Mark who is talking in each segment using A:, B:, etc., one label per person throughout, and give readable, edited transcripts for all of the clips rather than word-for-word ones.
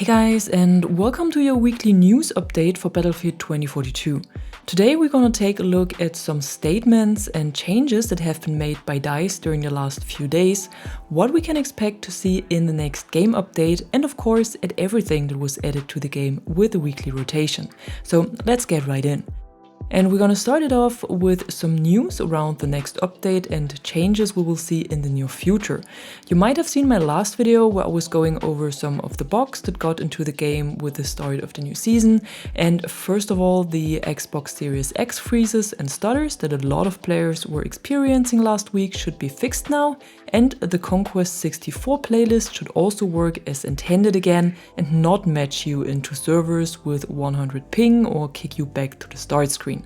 A: Hey guys, and welcome to your weekly news update for Battlefield 2042. Today we're gonna take a look at some statements and changes that have been made by DICE during the last few days, what we can expect to see in the next game update, and of course at everything that was added to the game with the weekly rotation. So let's get right in. And we're gonna start it off with some news around the next update and changes we will see in the near future. You might have seen my last video where I was going over some of the bugs that got into the game with the start of the new season. And first of all, the Xbox Series X freezes and stutters that a lot of players were experiencing last week should be fixed now. And the Conquest 64 playlist should also work as intended again and not match you into servers with 100 ping or kick you back to the start screen.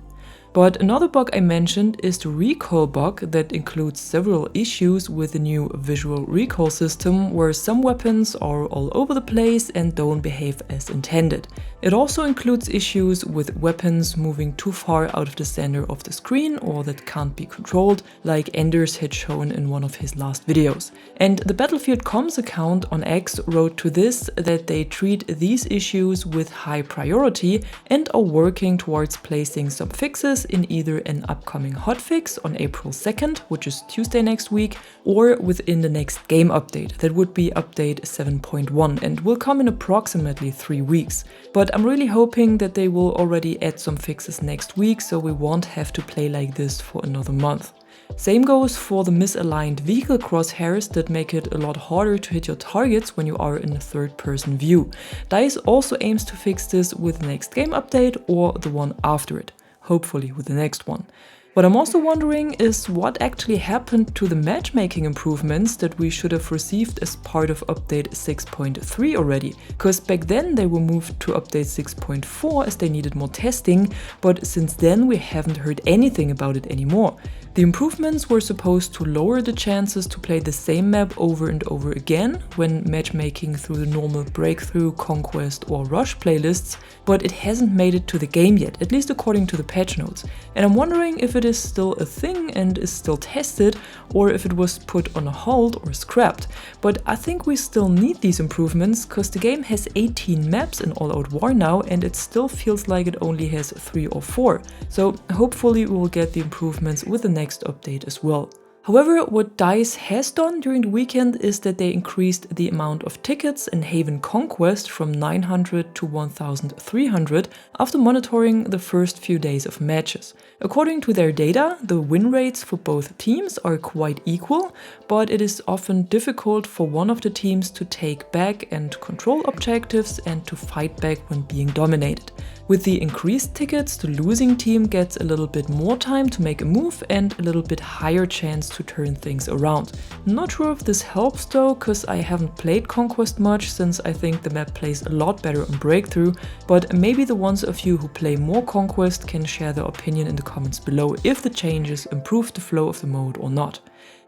A: But another bug I mentioned is the Recoil bug that includes several issues with the new visual recoil system where some weapons are all over the place and don't behave as intended. It also includes issues with weapons moving too far out of the center of the screen or that can't be controlled, like Enders had shown in one of his last videos. And the Battlefield Comms account on X wrote to this that they treat these issues with high priority and are working towards placing some fixes in either an upcoming hotfix on April 2nd, which is Tuesday next week, or within the next game update. That would be update 7.1 and will come in approximately 3 weeks. But I'm really hoping that they will already add some fixes next week so we won't have to play like this for another month. Same goes for the misaligned vehicle crosshairs that make it a lot harder to hit your targets when you are in a third-person view. DICE also aims to fix this with the next game update or the one after it. Hopefully with the next one. What I'm also wondering is what actually happened to the matchmaking improvements that we should have received as part of update 6.3 already, because back then they were moved to update 6.4 as they needed more testing, but since then we haven't heard anything about it anymore. The improvements were supposed to lower the chances to play the same map over and over again when matchmaking through the normal Breakthrough, Conquest or Rush playlists, but it hasn't made it to the game yet, at least according to the patch notes. And I'm wondering if it is still a thing and is still tested, or if it was put on a hold or scrapped. But I think we still need these improvements, because the game has 18 maps in All Out War now and it still feels like it only has 3 or 4. So hopefully we will get the improvements with the next update as well. However, what DICE has done during the weekend is that they increased the amount of tickets in Haven Conquest from 900 to 1,300 after monitoring the first few days of matches. According to their data, the win rates for both teams are quite equal, but it is often difficult for one of the teams to take back and control objectives and to fight back when being dominated. With the increased tickets, the losing team gets a little bit more time to make a move and a little bit higher chance to turn things around. Not sure if this helps though, cause I haven't played Conquest much since I think the map plays a lot better on Breakthrough, but maybe the ones of you who play more Conquest can share their opinion in the comments below if the changes improve the flow of the mode or not.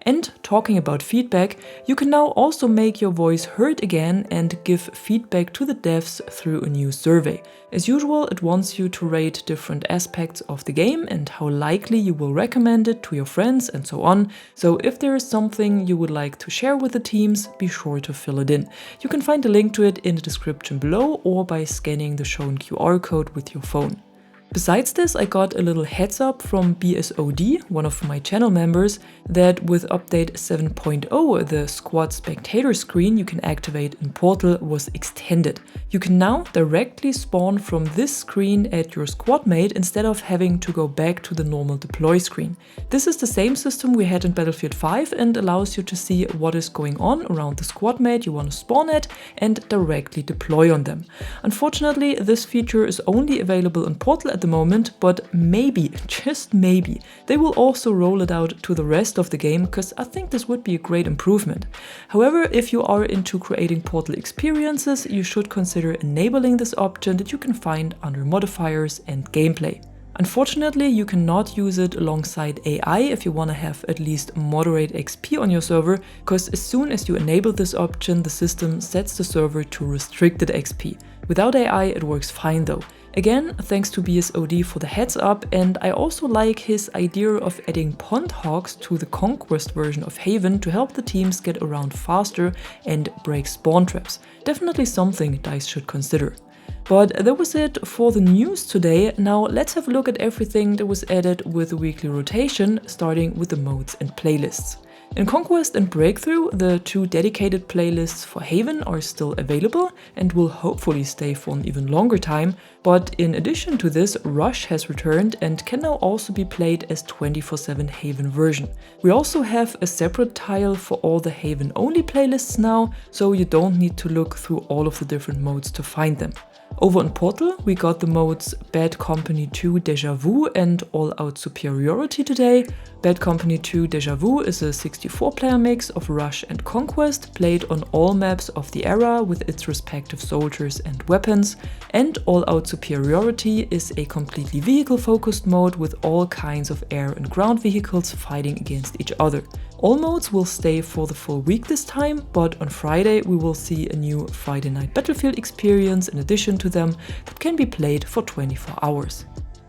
A: And talking about feedback, you can now also make your voice heard again and give feedback to the devs through a new survey. As usual, it wants you to rate different aspects of the game and how likely you will recommend it to your friends and so on. So if there is something you would like to share with the teams, be sure to fill it in. You can find a link to it in the description below or by scanning the shown QR code with your phone. Besides this, I got a little heads up from BSOD, one of my channel members, that with update 7.0 the squad spectator screen you can activate in Portal was extended. You can now directly spawn from this screen at your squad mate instead of having to go back to the normal deploy screen. This is the same system we had in Battlefield 5 and allows you to see what is going on around the squad mate you want to spawn at and directly deploy on them. Unfortunately, this feature is only available in Portal at the moment, but maybe, just maybe, they will also roll it out to the rest of the game, because I think this would be a great improvement. However, if you are into creating Portal experiences, you should consider enabling this option that you can find under modifiers and gameplay. Unfortunately, you cannot use it alongside AI if you want to have at least moderate XP on your server, because as soon as you enable this option, the system sets the server to restricted XP. Without AI, it works fine though. Again, thanks to BSOD for the heads up, and I also like his idea of adding pond hogs to the Conquest version of Haven to help the teams get around faster and break spawn traps. Definitely something DICE should consider. But that was it for the news today. Now let's have a look at everything that was added with the weekly rotation, starting with the modes and playlists. In Conquest and Breakthrough, the 2 dedicated playlists for Haven are still available and will hopefully stay for an even longer time, but in addition to this, Rush has returned and can now also be played as 24/7 Haven version. We also have a separate tile for all the Haven only playlists now, so you don't need to look through all of the different modes to find them. Over on Portal, we got the modes Bad Company 2 Deja Vu and All Out Superiority today. Bad Company 2 Deja Vu is a 64-player mix of Rush and Conquest, played on all maps of the era with its respective soldiers and weapons, and All Out Superiority is a completely vehicle-focused mode with all kinds of air and ground vehicles fighting against each other. All modes will stay for the full week this time, but on Friday we will see a new Friday Night Battlefield experience in addition to them that can be played for 24 hours.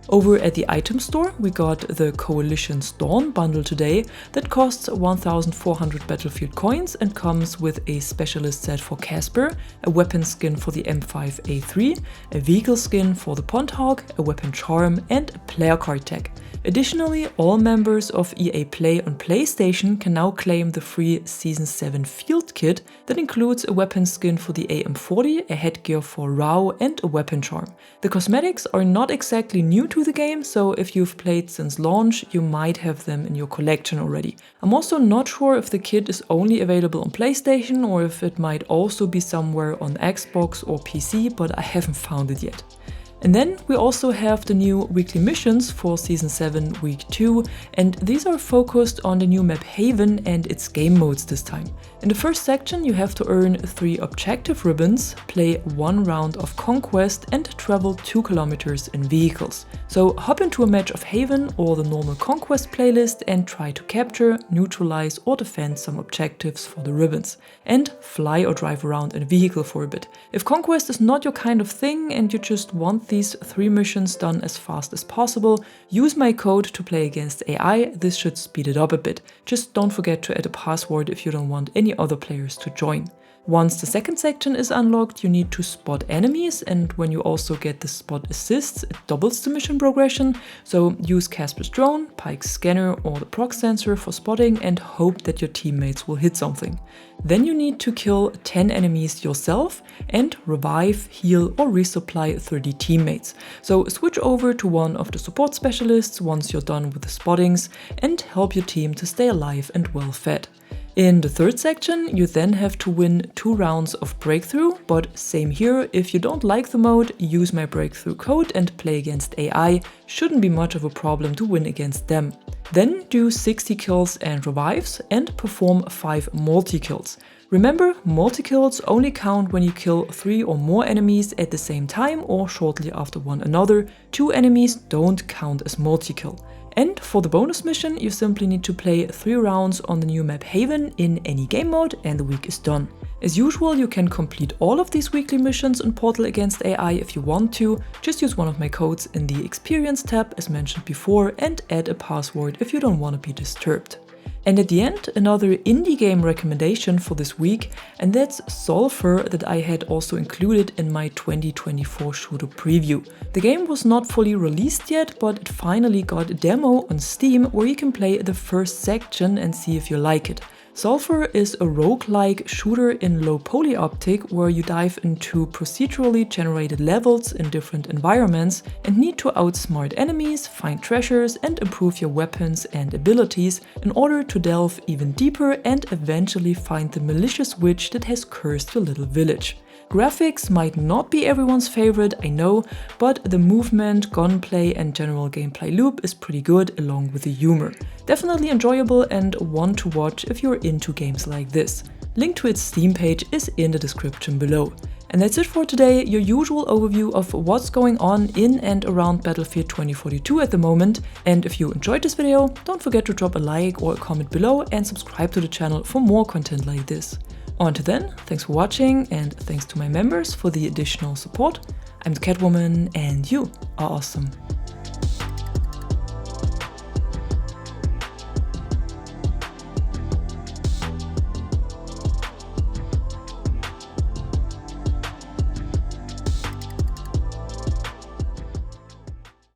A: Over at the item store, we got the Coalition's Dawn bundle today that costs 1,400 Battlefield coins and comes with a specialist set for Casper, a weapon skin for the M5A3, a vehicle skin for the Pond Hog, a weapon charm, and a player card tag. Additionally, all members of EA Play on PlayStation can now claim the free Season 7 Field Kit that includes a weapon skin for the AM40, a headgear for Rao, and a weapon charm. The cosmetics are not exactly new to the game, so if you've played since launch, you might have them in your collection already. I'm also not sure if the kit is only available on PlayStation or if it might also be somewhere on Xbox or PC, but I haven't found it yet. And then we also have the new weekly missions for Season 7 Week 2, and these are focused on the new map Haven and its game modes this time. In the first section you have to earn 3 objective ribbons, play 1 round of Conquest and travel 2 kilometers in vehicles. So hop into a match of Haven or the normal Conquest playlist and try to capture, neutralize or defend some objectives for the ribbons. And fly or drive around in a vehicle for a bit. If Conquest is not your kind of thing and you just want these 3 missions done as fast as possible, use my code to play against AI, this should speed it up a bit. Just don't forget to add a password if you don't want any other players to join. Once the second section is unlocked, you need to spot enemies, and when you also get the spot assists, it doubles the mission progression, so use Casper's drone, Pike's scanner or the proc sensor for spotting and hope that your teammates will hit something. Then you need to kill 10 enemies yourself and revive, heal or resupply 30 teammates. So switch over to one of the support specialists once you're done with the spottings and help your team to stay alive and well fed. In the third section, you then have to win 2 rounds of Breakthrough, but same here, if you don't like the mode, use my Breakthrough code and play against AI, shouldn't be much of a problem to win against them. Then do 60 kills and revives and perform 5 multi-kills. Remember, multi-kills only count when you kill 3 or more enemies at the same time or shortly after one another. 2 enemies don't count as multi-kill. And for the bonus mission, you simply need to play 3 rounds on the new map Haven in any game mode and the week is done. As usual, you can complete all of these weekly missions on Portal against AI if you want to. Just use one of my codes in the Experience tab as mentioned before and add a password if you don't want to be disturbed. And at the end, another indie game recommendation for this week, and that's SULFUR that I had also included in my 2024 shooter preview. The game was not fully released yet, but it finally got a demo on Steam where you can play the first section and see if you like it. SULFUR is a roguelike shooter in low poly optic where you dive into procedurally generated levels in different environments and need to outsmart enemies, find treasures and improve your weapons and abilities in order to delve even deeper and eventually find the malicious witch that has cursed your little village. Graphics might not be everyone's favorite, I know, but the movement, gunplay and general gameplay loop is pretty good along with the humor. Definitely enjoyable and one to watch if you're into games like this. Link to its Steam page is in the description below. And that's it for today, your usual overview of what's going on in and around Battlefield 2042 at the moment. And if you enjoyed this video, don't forget to drop a like or a comment below and subscribe to the channel for more content like this. Until then, thanks for watching and thanks to my members for the additional support. I'm the Catwoman, and you are awesome.